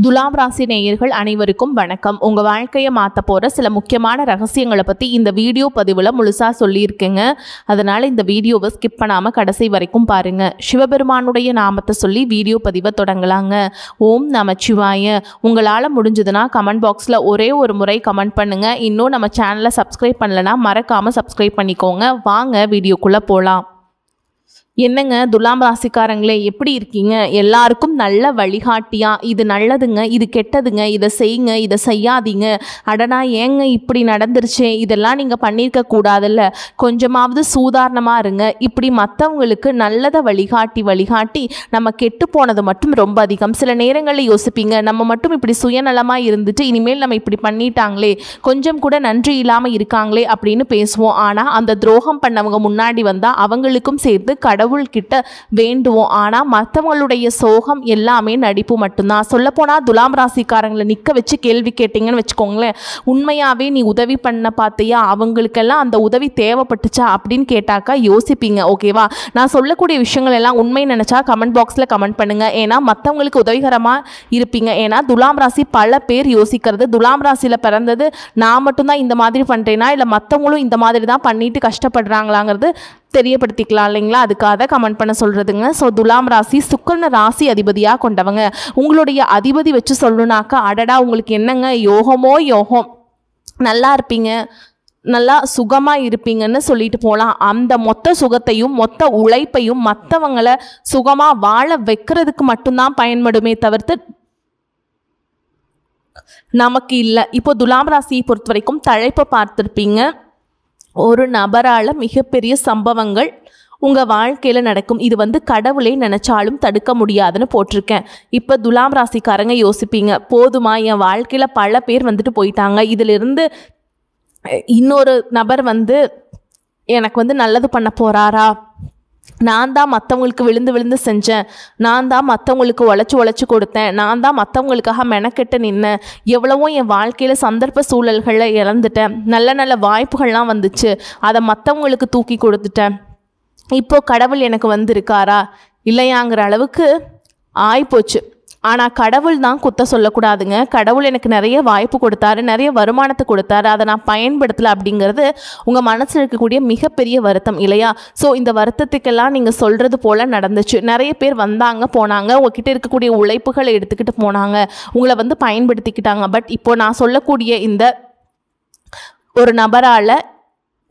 துலாம் ராசி நேயர்கள் அனைவருக்கும் வணக்கம். உங்கள் வாழ்க்கையை மாற்ற போகிற சில முக்கியமான ரகசியங்களை பற்றி இந்த வீடியோ பதிவில் முழுசாக சொல்லியிருக்கேங்க. அதனால் இந்த வீடியோவை ஸ்கிப் பண்ணாமல் கடைசி வரைக்கும் பாருங்கள். சிவபெருமானுடைய நாமத்தை சொல்லி வீடியோ பதிவை தொடங்கலாங்க. ஓம் நமச்சிவாய. உங்களால் முடிஞ்சதுன்னா கமெண்ட் பாக்ஸில் ஒரே ஒரு முறை கமெண்ட் பண்ணுங்கள். இன்னும் நம்ம சேனலை சப்ஸ்கிரைப் பண்ணலைன்னா மறக்காமல் சப்ஸ்கிரைப் பண்ணிக்கோங்க. வாங்க வீடியோக்குள்ளே போகலாம். என்னங்க துலாம் ராசிக்காரங்களே, எப்படி இருக்கீங்க? எல்லாருக்கும் நல்ல வழிகாட்டியா இது நல்லதுங்க, இது கெட்டதுங்க, இதை செய்யுங்க, இதை செய்யாதீங்க, அடனா ஏங்க இப்படி நடந்துருச்சு, இதெல்லாம் நீங்கள் பண்ணியிருக்க கூடாதுல்ல, கொஞ்சமாவது சூதாரணமாக இருங்க, இப்படி மற்றவங்களுக்கு நல்லதை வழிகாட்டி நம்ம கெட்டு போனது மட்டும் ரொம்ப அதிகம். சில நேரங்களில் யோசிப்பீங்க, நம்ம மட்டும் இப்படி சுயநலமாக இருந்துட்டு இனிமேல் நம்ம இப்படி பண்ணிட்டாங்களே, கொஞ்சம் கூட நன்றி இல்லாமல் இருக்காங்களே அப்படின்னு பேசுவோம். ஆனால் அந்த துரோகம் பண்ணவங்க முன்னாடி வந்தால் அவங்களுக்கும் சேர்த்து கடவுள்கிட்ட வேண்டுவோம். ஆனால் மற்றவங்களுடைய சோகம் எல்லாமே நடிப்பு மட்டும்தான். சொல்லப்போனால் துலாம் ராசிக்காரங்களை நிற்க வச்சு கேள்வி கேட்டிங்கன்னு வச்சுக்கோங்களேன், உண்மையாகவே நீ உதவி பண்ண பார்த்தியா, அவங்களுக்கெல்லாம் அந்த உதவி தேவைப்பட்டுச்சா அப்படின்னு கேட்டாக்கா யோசிப்பீங்க. ஓகேவா? நான் சொல்லக்கூடிய விஷயங்கள் எல்லாம் உண்மை நினச்சா கமெண்ட் பாக்ஸில் கமெண்ட் பண்ணுங்கள். ஏன்னா மற்றவங்களுக்கு உதவிகரமாக இருப்பீங்க. ஏன்னா துலாம் ராசி பல பேர் யோசிக்கிறது, துலாம் ராசியில் பிறந்தது நான் மட்டும்தான் இந்த மாதிரி பண்ணுறேன்னா இல்லை மற்றவங்களும் இந்த மாதிரி தான் பண்ணிட்டு கஷ்டப்படுறாங்களாங்கிறது தெரியப்படுத்திக்கலாம் இல்லைங்களா? அதுக்காக கமெண்ட் பண்ண சொல்கிறதுங்க. ஸோ துலாம் ராசி சுக்கிரன் ராசி அதிபதியாக கொண்டவங்க. உங்களுடைய அதிபதி வச்சு சொல்லணுனாக்கா அடடா உங்களுக்கு என்னங்க யோகமோ யோகம், நல்லா இருப்பீங்க, நல்லா சுகமாக இருப்பீங்கன்னு சொல்லிட்டு போகலாம். அந்த மொத்த சுகத்தையும் மொத்த உழைப்பையும் மற்றவங்களை சுகமாக வாழ வைக்கிறதுக்கு மட்டும்தான் பயன்படுமே தவிர்த்து நமக்கு இல்லை. இப்போ துலாம் ராசியை பொறுத்த வரைக்கும் தலைப்பை பார்த்துருப்பீங்க. ஒரு நபரால் மிகப்பெரிய சம்பவங்கள் உங்கள் வாழ்க்கையில் நடக்கும். இது கடவுளே நினச்சாலும் தடுக்க முடியாதுன்னு போட்டிருக்கேன். இப்போ துலாம் ராசிக்காரங்க யோசிப்பீங்க, போதுமா என் வாழ்க்கையில் பல பேர் போயிட்டாங்க, இதிலிருந்து இன்னொரு நபர் எனக்கு நல்லது பண்ண போகிறாரா, நான் தான் மற்றவங்களுக்கு விழுந்து செஞ்சேன், நான் தான் மற்றவங்களுக்கு உழைச்சி கொடுத்தேன், நான் தான் மற்றவங்களுக்காக மெனக்கெட்டு நின்னேன், எவ்வளவோ என் வாழ்க்கையில் சந்தர்ப்ப சூழல்களை இழந்துட்டேன், நல்ல வாய்ப்புகள்லாம் வந்துச்சு, அதை மற்றவங்களுக்கு தூக்கி கொடுத்துட்டேன், இப்போது கடவுள் எனக்கு வந்திருக்காரா இல்லையாங்கிற அளவுக்கு ஆயிப்போச்சு. ஆனால் கடவுள் தான் குத்த சொல்லக்கூடாதுங்க. கடவுள் எனக்கு நிறைய வாய்ப்பு கொடுத்தாரு, நிறைய வருமானத்தை கொடுத்தாரு, அதை நான் பயன்படுத்தலை அப்படிங்கிறது உங்கள் மனசில் இருக்கக்கூடிய மிகப்பெரிய வருத்தம் இல்லையா? ஸோ இந்த வருத்தத்துக்கெல்லாம் நீங்கள் சொல்கிறது போல் நடந்துச்சு. நிறைய பேர் வந்தாங்க போனாங்க, உங்ககிட்ட இருக்கக்கூடிய உழைப்புகளை எடுத்துக்கிட்டு போனாங்க, உங்களை பயன்படுத்திக்கிட்டாங்க. பட் இப்போ நான் சொல்லக்கூடிய இந்த ஒரு நபரால்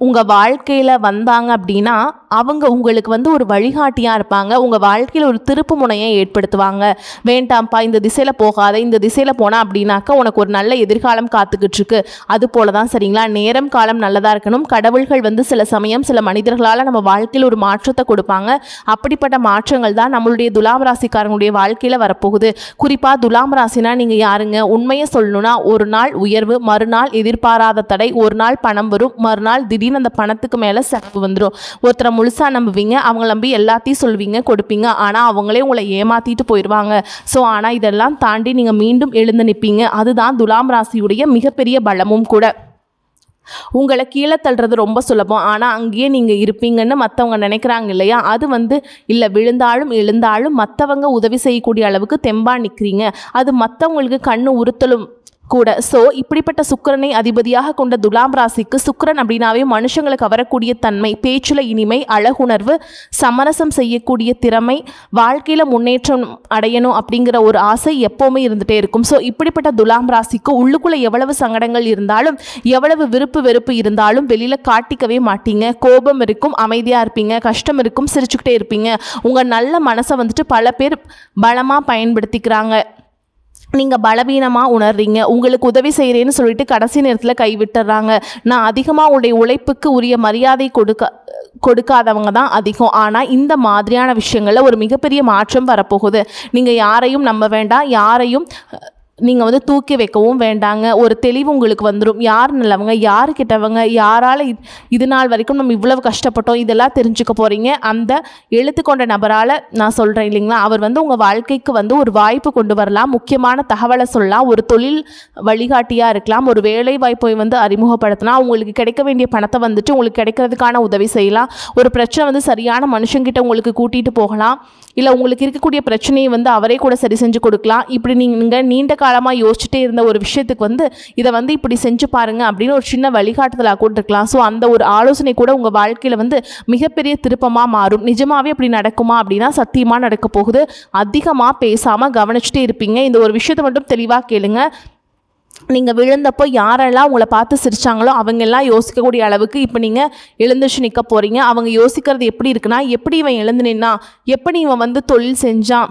உங்கள் வாழ்க்கையில் வந்தாங்க அப்படின்னா அவங்க உங்களுக்கு ஒரு வழிகாட்டியாக இருப்பாங்க. உங்கள் வாழ்க்கையில் ஒரு திருப்பு முனையை ஏற்படுத்துவாங்க. வேண்டாம்ப்பா இந்த திசையில் போகாத, இந்த திசையில் போனால் அப்படின்னாக்கா உனக்கு ஒரு நல்ல எதிர்காலம் காத்துக்கிட்டுருக்கு, அது போல தான். சரிங்களா? நேரம் காலம் நல்லதாக இருக்கணும். கடவுள்கள் சில சமயம் சில மனிதர்களால் நம்ம வாழ்க்கையில் ஒரு மாற்றத்தை கொடுப்பாங்க. அப்படிப்பட்ட மாற்றங்கள் தான் நம்மளுடைய துலாம் ராசிக்காரங்களுடைய வாழ்க்கையில் வரப்போகுது. குறிப்பாக துலாம் ராசினா நீங்கள் யாருங்க? உண்மையை சொல்லணும்னா ஒரு நாள் உயர்வு, மறுநாள் எதிர்பாராத தடை, ஒரு நாள் பணம் வரும், மறுநாள் திடீர்னு அந்த பணத்துக்கு மேலே செலவு வந்துடும். ஒருத்தரை முழுசாக நம்புவீங்க, அவங்க நம்பி எல்லாத்தையும் சொல்வீங்க, கொடுப்பீங்க, ஆனால் அவங்களே உங்களை ஏமாற்றிட்டு போயிடுவாங்க. ஸோ ஆனால் இதெல்லாம் தாண்டி நீங்கள் மீண்டும் எழுந்து நிற்பீங்க. அதுதான் துலாம் ராசியுடைய மிகப்பெரிய பலமும் கூட. உங்களை கீழே தள்ளுறது ரொம்ப சுலபம், ஆனால் அங்கேயே நீங்கள் இருப்பீங்கன்னு மற்றவங்க நினைக்கிறாங்க இல்லையா? அது இல்லை, விழுந்தாலும் எழுந்தாலும் மற்றவங்க உதவி செய்யக்கூடிய அளவுக்கு தெம்பா நிற்கிறீங்க. அது மற்றவங்களுக்கு கண்ணு உறுத்தலும் கூட. ஸோ இப்படிப்பட்ட சுக்கிரனை அதிபதியாக கொண்ட துலாம் ராசிக்கு சுக்கிரன் அப்படின்னாவே மனுஷங்களை கவரக்கூடிய தன்மை, பேச்சில் இனிமை, அழகுணர்வு, சமரசம் செய்யக்கூடிய திறமை, வாழ்க்கையில் முன்னேற்றம் அடையணும் அப்படிங்கிற ஒரு ஆசை எப்போவுமே இருந்துகிட்டே இருக்கும். ஸோ இப்படிப்பட்ட துலாம் ராசிக்கு உள்ளுக்குள்ளே எவ்வளவு சங்கடங்கள் இருந்தாலும், எவ்வளவு விருப்பு வெறுப்பு இருந்தாலும் வெளியில் காட்டிக்கவே மாட்டீங்க. கோபம் இருக்கும், அமைதியாக இருப்பீங்க, கஷ்டம் இருக்கும், சிரிச்சுக்கிட்டே இருப்பீங்க. உங்கள் நல்ல மனசை பல பேர் பலமாக பயன்படுத்திக்கிறாங்க. நீங்கள் பலவீனமாக உணர்றீங்க. உங்களுக்கு உதவி செய்கிறேன்னு சொல்லிட்டு கடைசி நேரத்தில் கைவிட்டுறாங்க. நான் அதிகமாக உங்களுடைய உழைப்புக்கு உரிய மரியாதை கொடுக்காதவங்க தான் அதிகம். ஆனால் இந்த மாதிரியான விஷயங்களில் ஒரு மிகப்பெரிய மாற்றம் வரப்போகுது. நீங்கள் யாரையும் நம்ப வேண்டாம், யாரையும் நீங்கள் வந்து தூக்கி வைக்கவும் வேண்டாங்க. ஒரு தெளிவு உங்களுக்கு வந்துடும். யார் நல்லவங்க, யார் கெட்டவங்க, யாரால் இது நாள் வரைக்கும் நம்ம இவ்வளவு கஷ்டப்பட்டோம், இதெல்லாம் தெரிஞ்சுக்க போகிறீங்க. அந்த எழுத்து கொண்ட நபரால் நான் சொல்கிறேன் இல்லைங்களா, அவர் வந்து உங்கள் வாழ்க்கைக்கு வந்து ஒரு வாய்ப்பு கொண்டு வரலாம், முக்கியமான தகவலை சொல்லலாம், ஒரு தொழில் வழிகாட்டியாக இருக்கலாம், ஒரு வேலை வாய்ப்பை வந்து அறிமுகப்படுத்தலாம், உங்களுக்கு கிடைக்க வேண்டிய பணத்தை வந்துட்டு உங்களுக்கு கிடைக்கிறதுக்கான உதவி செய்யலாம், ஒரு பிரச்சனை வந்து சரியான மனுஷங்கிட்ட உங்களுக்கு கூட்டிகிட்டு போகலாம், இல்லை உங்களுக்கு இருக்கக்கூடிய பிரச்சனையை வந்து அவரே கூட சரி செஞ்சு கொடுக்கலாம். இப்படி நீங்கள் நீண்ட காலமாக யோசிச்சுட்டே இருந்த ஒரு விஷயத்துக்கு வந்து இதை வந்து இப்படி செஞ்சு பாருங்கள் அப்படின்னு ஒரு சின்ன வழிகாட்டுதலாக கூட இருக்கலாம். ஸோ அந்த ஒரு ஆலோசனை கூட உங்கள் வாழ்க்கையில் வந்து மிகப்பெரிய திருப்பமாக மாறும். நிஜமாகவே அப்படி நடக்குமா அப்படின்னா சத்தியமாக நடக்க போகுது. அதிகமாக பேசாமல் கவனிச்சுட்டே இருப்பீங்க. இந்த ஒரு விஷயத்தை மட்டும் தெளிவாக கேளுங்க. நீங்கள் விழுந்தப்போ யாரெல்லாம் உங்களை பார்த்து சிரித்தாங்களோ அவங்கெல்லாம் யோசிக்கக்கூடிய அளவுக்கு இப்போ நீங்கள் எழுந்துச்சு நிற்க போகிறீங்க. அவங்க யோசிக்கிறது எப்படி இருக்குன்னா, எப்படி இவன் எழுந்து நின்னா, எப்படி இவன் வந்து தொழில் செஞ்சான்,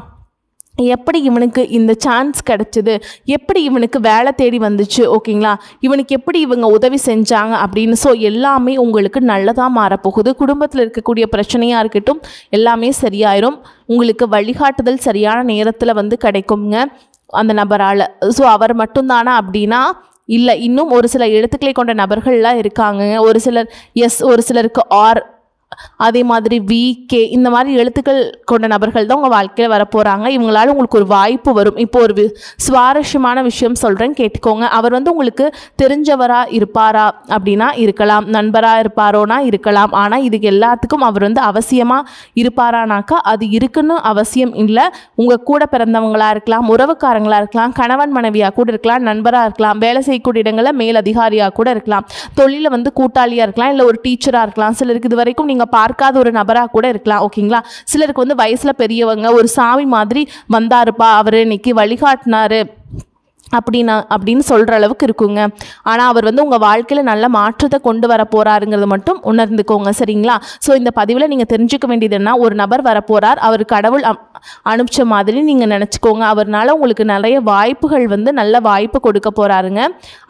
எப்படி இவனுக்கு இந்த சான்ஸ் கிடச்சிது, எப்படி இவனுக்கு வேலை தேடி வந்துச்சு, ஓகேங்களா, இவனுக்கு எப்படி இவங்க உதவி செஞ்சாங்க அப்படின்னு. ஸோ எல்லாமே உங்களுக்கு நல்லதாக மாறப்போகுது. குடும்பத்தில் இருக்கக்கூடிய பிரச்சனையாக இருக்கட்டும் எல்லாமே சரியாயிரும். உங்களுக்கு வழிகாட்டுதல் சரியான நேரத்தில் வந்து கிடைக்குங்க அந்த நபரால். ஸோ அவர் மட்டும்தானா அப்படின்னா இல்லை, இன்னும் ஒரு சில எழுத்துக்களை கொண்ட நபர்கள்லாம் இருக்காங்க. ஒரு சிலர் எஸ், ஒரு சிலருக்கு ஆர், அதே மாதிரி VK, இந்த மாதிரி எழுத்துக்கள் கொண்ட நபர்கள் தான் உங்கள் வாழ்க்கையில் வரப்போகிறாங்க. இவங்களால உங்களுக்கு ஒரு வாய்ப்பு வரும். இப்போ ஒரு சுவாரஸ்யமான விஷயம் சொல்கிறேன், கேட்டுக்கோங்க. அவர் வந்து உங்களுக்கு தெரிஞ்சவராக இருப்பாரா அப்படின்னா இருக்கலாம், நண்பராக இருப்பாரோனா இருக்கலாம். ஆனால் இதுக்கு எல்லாத்துக்கும் அவர் வந்து அவசியமாக இருப்பாரானாக்கா அது இருக்குன்னு அவசியம் இல்லை. உங்கள் கூட பிறந்தவங்களாக இருக்கலாம், உறவுக்காரங்களாக இருக்கலாம், கணவன் மனைவியாக கூட இருக்கலாம், நண்பராக இருக்கலாம், வேலை செய்யக்கூடிய இடங்களில் மேல் அதிகாரியாக கூட இருக்கலாம், தொழிலில் வந்து கூட்டாளியாக இருக்கலாம், இல்லை ஒரு டீச்சராக இருக்கலாம், சிலருக்கு இது வரைக்கும் நீங்கள் பார்க்காத ஒரு நபராக கூட இருக்கலாம், ஓகேங்களா. சிலருக்கு வந்து வயசுல பெரியவங்க, ஒரு சாமி மாதிரி வந்தாருப்பா, அவர் இன்னைக்கு வழிகாட்டினாரு அப்படின்னு சொல்கிற அளவுக்கு இருக்குங்க. ஆனால் அவர் வந்து உங்கள் வாழ்க்கையில் நல்ல மாற்றத்தை கொண்டு வர போகிறாருங்கிறது மட்டும் உணர்ந்துக்கோங்க, சரிங்களா. ஸோ இந்த பதிவில் நீங்கள் தெரிஞ்சுக்க வேண்டியது என்ன, ஒரு நபர் வரப்போகிறார், அவர் கடவுள் அனுப்பிச்ச மாதிரி நீங்கள் நினச்சிக்கோங்க. அவர்னால உங்களுக்கு நிறைய வாய்ப்புகள் வந்து நல்ல வாய்ப்பு கொடுக்க போகிறாருங்க.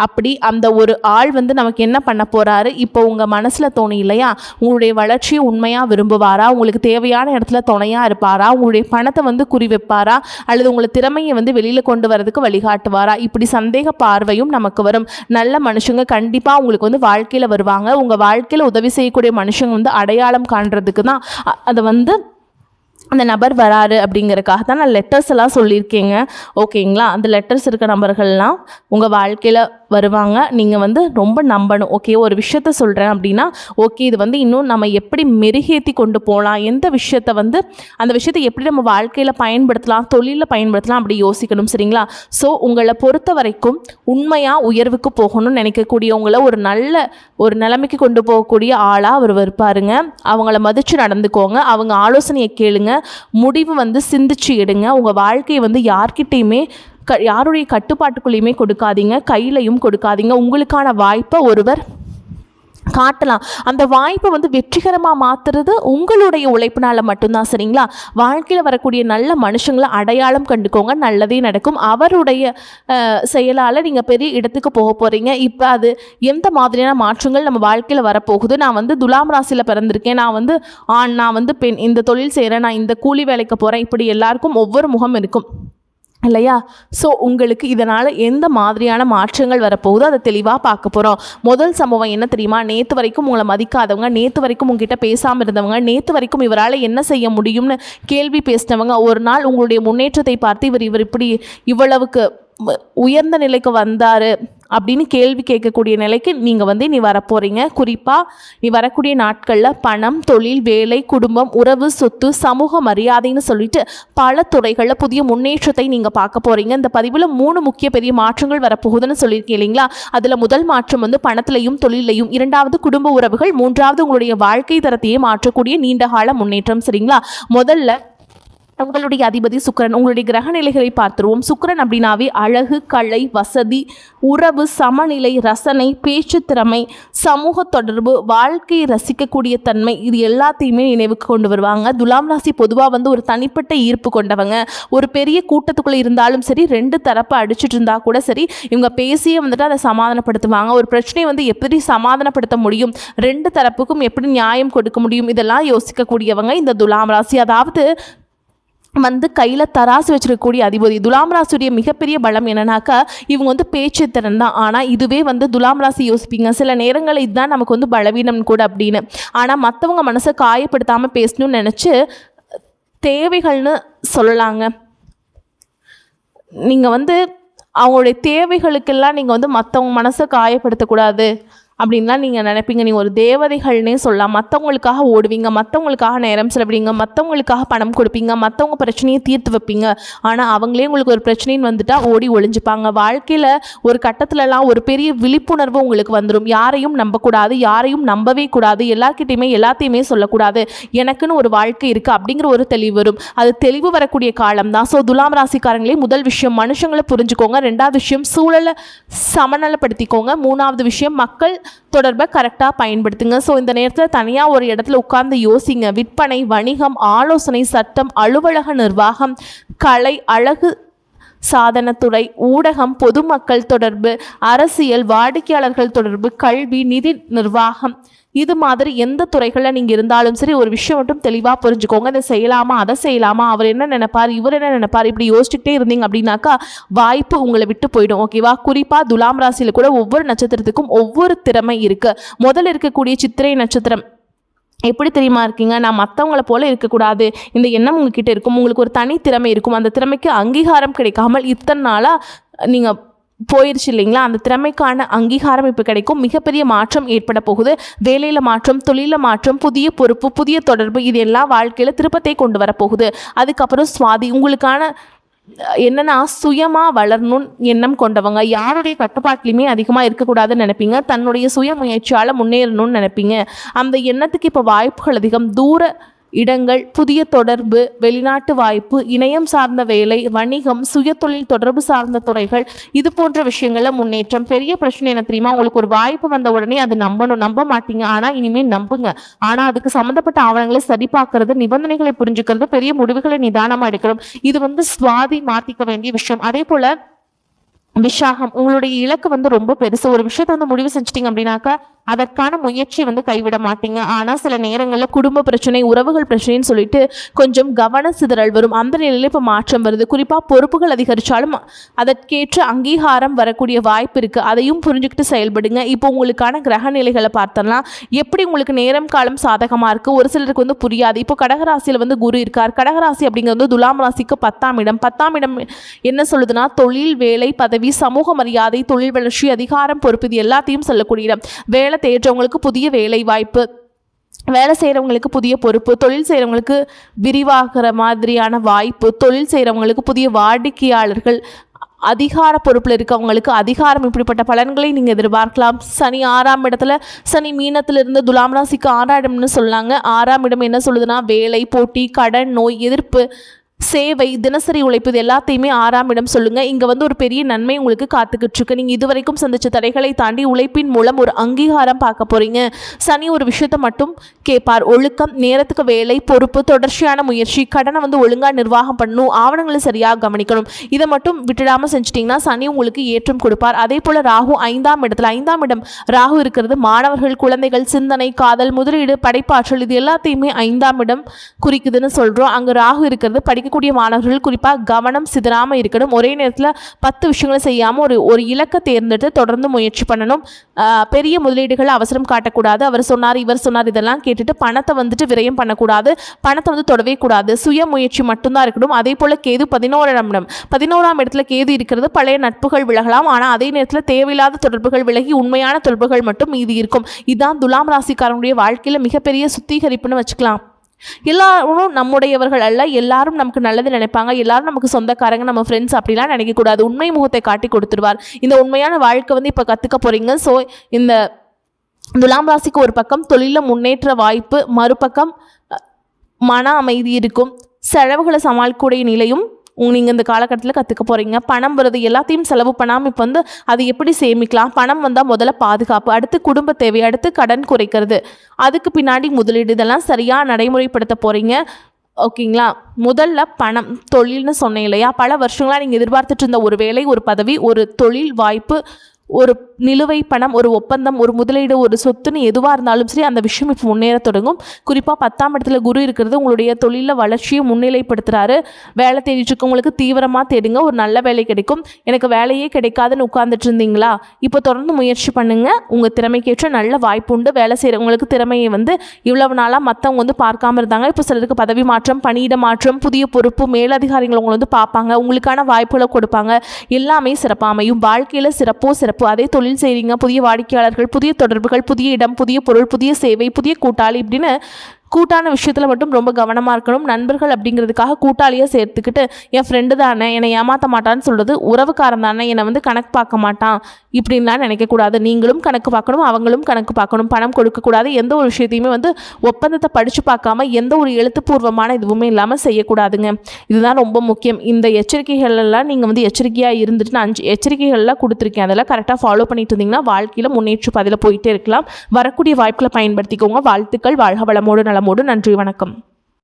அப்படி அந்த ஒரு ஆள் வந்து நமக்கு என்ன பண்ண போகிறாரு, இப்போ உங்கள் மனசில் தோணி இல்லையா, உங்களுடைய வளர்ச்சியை உண்மையாக விரும்புவாரா, உங்களுக்கு தேவையான இடத்துல துணையாக இருப்பாரா, உங்களுடைய பணத்தை வந்து குறி வைப்பாரா, அல்லது உங்களை திறமையை வந்து வெளியில் கொண்டு வரதுக்கு வழிகாட்டுவாரா, இப்படி சந்தேக பார்வையும் நமக்கு வரும். நல்ல மனுஷங்க கண்டிப்பாக உங்களுக்கு வந்து வாழ்க்கையில் வருவாங்க. உங்கள் வாழ்க்கையில் உதவி செய்யக்கூடிய மனுஷங்க வந்து அடையாளம் காண்றதுக்கு தான் அதை வந்து அந்த நபர் வராரு அப்படிங்கிறதுக்காக தான் நான் லெட்டர்ஸ் எல்லாம் சொல்லியிருக்கேங்க, ஓகேங்களா. அந்த லெட்டர்ஸ் இருக்க நபர்கள்லாம் உங்கள் வாழ்க்கையில் வருவாங்க. நீங்கள் வந்து ரொம்ப நம்பணும், ஓகே. ஒரு விஷயத்த சொல்கிறேன் அப்படின்னா ஓகே, இது வந்து இன்னும் நம்ம எப்படி மெருகேற்றி கொண்டு போகலாம், எந்த விஷயத்தை வந்து அந்த விஷயத்தை எப்படி நம்ம வாழ்க்கையில் பயன்படுத்தலாம், தொழிலில் பயன்படுத்தலாம் அப்படி யோசிக்கணும், சரிங்களா. ஸோ உங்களை பொறுத்த வரைக்கும் உண்மையாக உயர்வுக்கு போகணும்னு நினைக்கக்கூடியவங்களை ஒரு நல்ல ஒரு நிலைமைக்கு கொண்டு போகக்கூடிய ஆளாக அவர் இருப்பாருங்க. அவங்கள மதித்து நடந்துக்கோங்க, அவங்க ஆலோசனையை கேளுங்க, முடிவு வந்து சிந்திச்சு எடுங்க. உங்கள் வாழ்க்கையை வந்து யார்கிட்டையுமே யாருடைய கட்டுப்பாட்டுக்குள்ளேயுமே கொடுக்காதீங்க, கையிலையும் கொடுக்காதீங்க. உங்களுக்கான வாய்ப்பை ஒருவர் காட்டலாம். அந்த வாய்ப்பை வந்து வெற்றிகரமாக மாற்றுறது உங்களுடைய உழைப்பினால் மட்டும்தான், சரிங்களா. வாழ்க்கையில் வரக்கூடிய நல்ல மனுஷங்களை அடையாளம் கண்டுக்கோங்க, நல்லதே நடக்கும். அவருடைய செயலால் நீங்கள் பெரிய இடத்துக்கு போக போகிறீங்க. இப்போ அது எந்த மாதிரியான மாற்றங்கள் நம்ம வாழ்க்கையில் வரப்போகுது, நான் வந்து துலாம் ராசியில் பிறந்திருக்கேன், நான் வந்து ஆண், நான் வந்து பெண், இந்த தொழில் செய்கிறேன், நான் இந்த கூலி வேலைக்கு போகிறேன், இப்படி எல்லாருக்கும் ஒவ்வொரு முகம் இருக்கும் இல்லையா. ஸோ உங்களுக்கு இதனால் எந்த மாதிரியான மாற்றங்கள் வரப்போகுதோ அதை தெளிவாக பார்க்க போகிறோம். முதல் சம்பவம் என்ன தெரியுமா, நேற்று வரைக்கும் உங்களை மதிக்காதவங்க, நேற்று வரைக்கும் உங்ககிட்ட பேசாமல் இருந்தவங்க, நேற்று வரைக்கும் இவரால் என்ன செய்ய முடியும்னு கேள்வி பேசினவங்க, ஒரு நாள் உங்களுடைய முன்னேற்றத்தை பார்த்து இவர் இப்படி இவ்வளவுக்கு உயர்ந்த நிலைக்கு வந்தார் அப்படின்னு கேள்வி கேட்கக்கூடிய நிலைக்கு நீங்கள் வந்து நீ வரப்போகிறீங்க. குறிப்பாக நீ வரக்கூடிய நாட்களில் பணம், தொழில், வேலை, குடும்பம், உறவு, சொத்து, சமூக மரியாதைன்னு சொல்லிட்டு பல துறைகளில் புதிய முன்னேற்றத்தை நீங்கள் பார்க்க போகிறீங்க. இந்த பதிவில் 3 முக்கிய பெரிய மாற்றங்கள் வரப்போகுதுன்னு சொல்லியிருக்கேன் இல்லைங்களா. அதில் முதல் மாற்றம் வந்து பணத்திலையும் தொழிலையும், 2வது குடும்ப உறவுகள், 3வது உங்களுடைய வாழ்க்கை தரத்தையே மாற்றக்கூடிய நீண்டகால முன்னேற்றம், சரிங்களா. முதல்ல உங்களுடைய அதிபதி சுக்கிரன், உங்களுடைய கிரக நிலைகளை பார்த்துருவோம். சுக்கிரன் அப்படின்னாவே அழகு, கலை, வசதி, உறவு, சமநிலை, ரசனை, பேச்சு திறமை, சமூக தொடர்பு, வாழ்க்கையை ரசிக்கக்கூடிய தன்மை, இது எல்லாத்தையுமே நினைவுக்கு கொண்டு வருவாங்க. துலாம் ராசி பொதுவாக வந்து ஒரு தனிப்பட்ட ஈர்ப்பு கொண்டவங்க. ஒரு பெரிய கூட்டத்துக்குள்ளே இருந்தாலும் சரி, 2 தரப்பு அடிச்சுட்டு இருந்தால் கூட சரி, இவங்க பேசியே வந்துட்டு அதை சமாதானப்படுத்துவாங்க. ஒரு பிரச்சனையை வந்து எப்படி சமாதானப்படுத்த முடியும், 2 தரப்புக்கும் எப்படி நியாயம் கொடுக்க முடியும், இதெல்லாம் யோசிக்கக்கூடியவங்க இந்த துலாம் ராசி. அதாவது வந்து கையில் தராசு வச்சிருக்கக்கூடிய அதிபதி. துலாம் ராசியுடைய மிகப்பெரிய பலம் என்னன்னாக்கா இவங்க வந்து பேச்சு திறன் தான். ஆனால் இதுவே வந்து துலாம் ராசி யோசிப்பீங்க சில நேரங்களில் இதுதான் நமக்கு வந்து பலவீனம் கூட அப்படின்னு. ஆனால் மற்றவங்க மனசை காயப்படுத்தாமல் பேசணும்னு நினச்சி தேவைகள்னு சொல்லலாங்க. நீங்கள் வந்து அவங்களுடைய தேவைகளுக்கெல்லாம் நீங்கள் வந்து மற்றவங்க மனசை காயப்படுத்தக்கூடாது அப்படின்லாம் நீங்கள் நினைப்பீங்க. நீங்கள் ஒரு தேவதைகள்னே சொல்லலாம். மற்றவங்களுக்காக ஓடுவீங்க, மற்றவங்களுக்காக நேரம் செலவிடுவீங்க, மற்றவங்களுக்காக பணம் கொடுப்பீங்க, மற்றவங்க பிரச்சனையை தீர்த்து வைப்பீங்க. ஆனால் அவங்களே உங்களுக்கு ஒரு பிரச்சனைன்னு வந்துட்டால் ஓடி ஒளிஞ்சுப்பாங்க. வாழ்க்கையில் ஒரு கட்டத்துலலாம் ஒரு பெரிய விழிப்புணர்வு உங்களுக்கு வந்துடும். யாரையும் நம்பக்கூடாது, யாரையும் நம்பவே கூடாது, எல்லார்கிட்டையுமே எல்லாத்தையுமே சொல்லக்கூடாது, எனக்குன்னு ஒரு வாழ்க்கை இருக்குது அப்படிங்கிற ஒரு தெளிவு வரும். அது தெளிவு வரக்கூடிய காலம் தான். ஸோ துலாம் ராசிக்காரங்களே முதல் விஷயம் மனுஷங்களை புரிஞ்சுக்கோங்க. ரெண்டாவது விஷயம் சூழலை சமநலப்படுத்திக்கோங்க. மூணாவது விஷயம் மக்கள் தொடர்பை கரெக்டாக பயன்படுத்துங்க. ஸோ இந்த நேரத்தில் தனியாக ஒரு இடத்துல உட்கார்ந்து யோசிங்க. விற்பனை, வணிகம், ஆலோசனை, சட்டம், அலுவலக நிர்வாகம், கலை, அழகு சாதனத்துறை, ஊடகம், பொதுமக்கள் தொடர்பு, அரசியல், வாடிக்கையாளர்கள் தொடர்பு, கல்வி, நிதி நிர்வாகம், இது மாதிரி எந்த துறைகளில் நீங்கள் இருந்தாலும் சரி ஒரு விஷயம் மட்டும் தெளிவாக புரிஞ்சுக்கோங்க. இதை செய்யலாமா, அதை செய்யலாமா, அவர் என்ன நினைப்பார், இவர் என்ன நினைப்பார், இப்படி யோசிச்சுக்கிட்டே இருந்தீங்க அப்படின்னாக்கா வாய்ப்பு உங்களை விட்டு போயிடும். ஓகேவா? குறிப்பாக துலாம் ராசியில் கூட ஒவ்வொரு நட்சத்திரத்துக்கும் ஒவ்வொரு திறமை இருக்குது. முதல்ல இருக்கக்கூடிய சித்திரை நட்சத்திரம் எப்படி தெரியுமா இருக்கீங்க? நான் மற்றவங்கள போல இருக்கக்கூடாது, இந்த எண்ணம் உங்ககிட்ட இருக்கும். உங்களுக்கு ஒரு தனி திறமை இருக்கும். அந்த திறமைக்கு அங்கீகாரம் கிடைக்காமல் இத்தனை நாளாக நீங்கள் போயிடுச்சு இல்லைங்களா? அந்த திறமைக்கான அங்கீகாரம் இப்போ கிடைக்கும். மிகப்பெரிய மாற்றம் ஏற்பட போகுது. வேலையில் மாற்றம், தொழிலில் மாற்றம், புதிய பொறுப்பு, புதிய தொடர்பு, இது எல்லாம் வாழ்க்கையில் திருப்பத்தை கொண்டு வரப்போகுது. அதுக்கப்புறம் சுவாதி, உங்களுக்கான என்னென்னா சுயமாக வளரணும்னு எண்ணம் கொண்டவங்க, யாருடைய கட்டுப்பாட்டிலையுமே அதிகமாக இருக்கக்கூடாதுன்னு நினைப்பீங்க. தன்னுடைய சுய முயற்சியால் முன்னேறணும்னு நினைப்பீங்க. அந்த எண்ணத்துக்கு இப்போ வாய்ப்புகள் அதிகம். தூர இடங்கள், புதிய தொடர்பு, வெளிநாட்டு வாய்ப்பு, இணையம் சார்ந்த வேலை, வணிகம், சுயதொழில் தொடர்பு சார்ந்த துறைகள், இது போன்ற விஷயங்களில் முன்னேற்றம். பெரிய பிரச்சனை என்ன தெரியுமா? உங்களுக்கு ஒரு வாய்ப்பு வந்த உடனே அது நம்ப மாட்டீங்க. ஆனால் இனிமேல் நம்புங்க. ஆனால் அதுக்கு சம்மந்தப்பட்ட ஆவணங்களை சரி பார்க்கறது, நிபந்தனைகளை புரிஞ்சுக்கிறது, பெரிய முடிவுகளை நிதானமாக எடுக்கணும். இது வந்து சுவாதி மாற்றிக்க வேண்டிய விஷயம். அதே போல் விஷாகம், உங்களுடைய இலக்கு ரொம்ப பெருசு. ஒரு விஷயத்தை முடிவு செஞ்சிட்டிங்க அப்படின்னாக்கா அதற்கான முயற்சி கைவிட மாட்டீங்க. ஆனால் சில நேரங்களில் குடும்ப பிரச்சனை, உறவுகள் பிரச்சனைன்னு சொல்லிட்டு கொஞ்சம் கவன சிதறல் வரும். அந்த நிலையில் இப்போ மாற்றம் வருது. குறிப்பாக பொறுப்புகள் அதிகரித்தாலும் அதற்கேற்ற அங்கீகாரம் வரக்கூடிய வாய்ப்பு இருக்குது. அதையும் புரிஞ்சுக்கிட்டு செயல்படுங்க. இப்போ உங்களுக்கான கிரக நிலைகளை பார்த்தோம்னா எப்படி உங்களுக்கு நேரம் காலம் சாதகமாக இருக்குது, ஒரு சிலருக்கு புரியாது. இப்போ கடகராசியில் குரு இருக்கார். கடகராசி அப்படிங்கிறது துலாம் ராசிக்கு 10ஆம் இடம். 10ஆம் இடம் என்ன சொல்லுதுன்னா தொழில், வேலை, பதவி, சமூக மரியாதை, தொழில் வளர்ச்சி, அதிகாரம், பொறுப்பு, இது எல்லாத்தையும் சொல்லக்கூடிய இடம். வேலை தேடுறவங்களுக்கு புதிய வேலை வாய்ப்பு, வேலை செய்கிறவங்களுக்கு புதிய பொறுப்பு, தொழில் செய்கிறவங்களுக்கு விரிவாகிற மாதிரியான வாய்ப்பு, தொழில் செய்கிறவங்களுக்கு புதிய வாடிக்கையாளர்கள், அதிகார பொறுப்பில் இருக்கவங்களுக்கு அதிகாரம், இப்படிப்பட்ட பலன்களை நீங்கள் எதிர்பார்க்கலாம். சனி 6ஆம் இடத்துல, சனி மீனத்திலிருந்து துலாம் ராசிக்கு 6ஆம் இடம்னு சொல்லாங்க. 6ஆம் இடம் என்ன சொல்லுதுன்னா வேலை, போட்டி, கடன், நோய் எதிர்ப்பு, சேவை, தினசரி உழைப்பு, இது எல்லாத்தையுமே 6ஆம் இடம் சொல்லுங்கள். இங்கே ஒரு பெரிய நன்மை உங்களுக்கு காத்துக்கிட்டு இருக்கு. நீங்கள் இதுவரைக்கும் சந்திச்ச தடைகளை தாண்டி உழைப்பின் மூலம் ஒரு அங்கீகாரம் பார்க்க போகிறீங்க. சனி ஒரு விஷயத்தை மட்டும் கேட்பார், ஒழுக்கம், நேரத்துக்கு வேலை, பொறுப்பு, தொடர்ச்சியான முயற்சி, கடனை ஒழுங்காக நிர்வாகம் பண்ணணும், ஆவணங்களை சரியாக கவனிக்கணும். இதை மட்டும் விட்டுடாமல் செஞ்சிட்டிங்கன்னா சனி உங்களுக்கு ஏற்றம் கொடுப்பார். அதே போல் ராகு 5ஆம் இடத்துல, 5ஆம் இடம் ராகு இருக்கிறது மாணவர்கள், குழந்தைகள், சிந்தனை, காதல், முதலீடு, படைப்பாற்றல், இது எல்லாத்தையுமே 5ஆம் இடம் குறிக்குதுன்னு சொல்கிறோம். அங்கே ராகு இருக்கிறது படிக்கக்கூடிய மாணவர்கள் குறிப்பாக கவனம் சிதறாமல் இருக்கணும். ஒரே நேரத்தில் 10 விஷயங்களை செய்யாமல் ஒரு இலக்கை தேர்ந்தெடுத்து தொடர்ந்து முயற்சி பண்ணணும். பெரிய முதலீடுகளை அவசரம் காட்டக்கூடாது. அவர் சொன்னார், இவர் சொன்னார், இதெல்லாம் கேட்டுட்டு பணத்தை விரயம் பண்ணக்கூடாது. பணத்தை தொடவே கூடாது. சுய முயற்சி மட்டும்தான் இருக்கணும். அதே போல் கேது 11ஆம் இடம். 11ஆம் இடத்துல கேது இருக்கிறது. பழைய நட்புகள் விலகலாம். ஆனால் அதே நேரத்தில் தேவையில்லாத தொடர்புகள் விலகி உண்மையான தொடர்புகள் மட்டும் மீதி இருக்கும். இதுதான் துலாம் ராசிக்காரனுடைய வாழ்க்கையில் மிகப்பெரிய சுத்திகரிப்புன்னு வச்சுக்கலாம். எல்லாரும் நம்முடையவர்கள் அல்ல, எல்லாரும் நமக்கு நல்லது நினைப்பாங்க, எல்லாரும் நமக்கு சொந்தக்காரங்க, நம்ம ஃப்ரெண்ட்ஸ் அப்படிலாம் நினைக்கக்கூடாது. உண்மை முகத்தை காட்டி கொடுத்துருவார். இந்த உண்மையான வாழ்க்கை இப்போ கற்றுக்க போகிறீங்க. ஸோ இந்த துலாம் ராசிக்கு ஒரு பக்கம் தொழிலில் முன்னேற்ற வாய்ப்பு, மறுபக்கம் மன அமைதி இருக்கும். செலவுகளை சமாளிக்கக்கூடிய நிலையும் நீங்கள் இந்த காலகட்டத்தில் கற்றுக்க போகிறீங்க. பணம் வருது, எல்லாத்தையும் செலவு பண்ணாமல் இப்போ அது எப்படி சேமிக்கலாம், பணம் வந்தால் முதல்ல பாதுகாப்பு, அடுத்து குடும்ப தேவை, அடுத்து கடன் குறைக்கிறது, அதுக்கு பின்னாடி முதலீடு, இதெல்லாம் சரியாக நடைமுறைப்படுத்த போகிறீங்க. ஓகேங்களா? முதல்ல பணம், தொழில்னு சொன்னேன் இல்லையா? பல வருஷங்களாக நீங்கள் எதிர்பார்த்துட்டு இருந்த ஒரு வேலை, ஒரு பதவி, ஒரு தொழில் வாய்ப்பு, ஒரு நிலுவை பணம், ஒரு ஒப்பந்தம், ஒரு முதலீடு, ஒரு சொத்துன்னு எதுவாக இருந்தாலும் சரி அந்த விஷயம் இப்போ முன்னேற தொடங்கும். குறிப்பாக 10ஆம் இடத்துல குரு இருக்கிறது உங்களுடைய தொழிலில் வளர்ச்சியை முன்னிலைப்படுத்துகிறாரு. வேலை தேடிட்டு இருக்கவங்களுக்கு தீவிரமாக தேடுங்க, ஒரு நல்ல வேலை கிடைக்கும். எனக்கு வேலையே கிடைக்காதுன்னு உட்கார்ந்துட்டு இருந்தீங்களா, இப்போ தொடர்ந்து முயற்சி பண்ணுங்கள். உங்கள் திறமைக்கேற்ற நல்ல வாய்ப்பு உண்டு. வேலை செய்கிறவங்களுக்கு திறமையை இவ்வளவு நாளாக மற்றவங்க பார்க்காம இருந்தாங்க. இப்போ சிலருக்கு பதவி மாற்றம், பணியிட மாற்றம், புதிய பொறுப்பு, மேலதிகாரிகள் உங்களை பார்ப்பாங்க, உங்களுக்கான வாய்ப்புகளை கொடுப்பாங்க. எல்லாமே சிறப்பாக அமையும். வாழ்க்கையில் சிறப்போ சிறப்பு. அதே தொழில் செய்கிறீங்க, புதிய வாடிக்கையாளர்கள், புதிய தொடர்புகள், புதிய இடம், புதிய பொருள், புதிய சேவை, புதிய கூட்டாளி இப்படின்னு கூட்டான விஷயத்தில் மட்டும் ரொம்ப கவனமாக இருக்கணும். நண்பர்கள் அப்படிங்கிறதுக்காக கூட்டாளியாக சேர்த்துக்கிட்டு என் ஃப்ரெண்டு தானே என்னை ஏமாற்ற மாட்டான்னு சொல்கிறது, உறவுக்காரன் தானே என்னை கணக்கு பார்க்க மாட்டான் இப்படின்லாம் நினைக்கக்கூடாது. நீங்களும் கணக்கு பார்க்கணும், அவங்களும் கணக்கு பார்க்கணும். பணம் கொடுக்கக்கூடாது. எந்த ஒரு விஷயத்தையுமே ஒப்பந்தத்தை படித்து பார்க்காம எந்த ஒரு எழுத்துப்பூர்வமான இதுவுமே இல்லாமல் செய்யக்கூடாதுங்க. இதுதான் ரொம்ப முக்கியம். இந்த எச்சரிக்கைகளெல்லாம் நீங்கள் எச்சரிக்கையாக இருந்துட்டு நான் 5 எச்சரிக்கைகள்லாம் கொடுத்துருக்கேன். அதெல்லாம் கரெக்டாக ஃபாலோ பண்ணிட்டு இருந்தீங்கன்னா வாழ்க்கையில் முன்னேற்ற பாதையில் போயிட்டே இருக்கலாம். வரக்கூடிய வாய்ப்புகளை பயன்படுத்திக்கோங்க. வாழ்த்துக்கள். வாழ்க வளமோடு நலமோடு. நன்றி, வணக்கம்.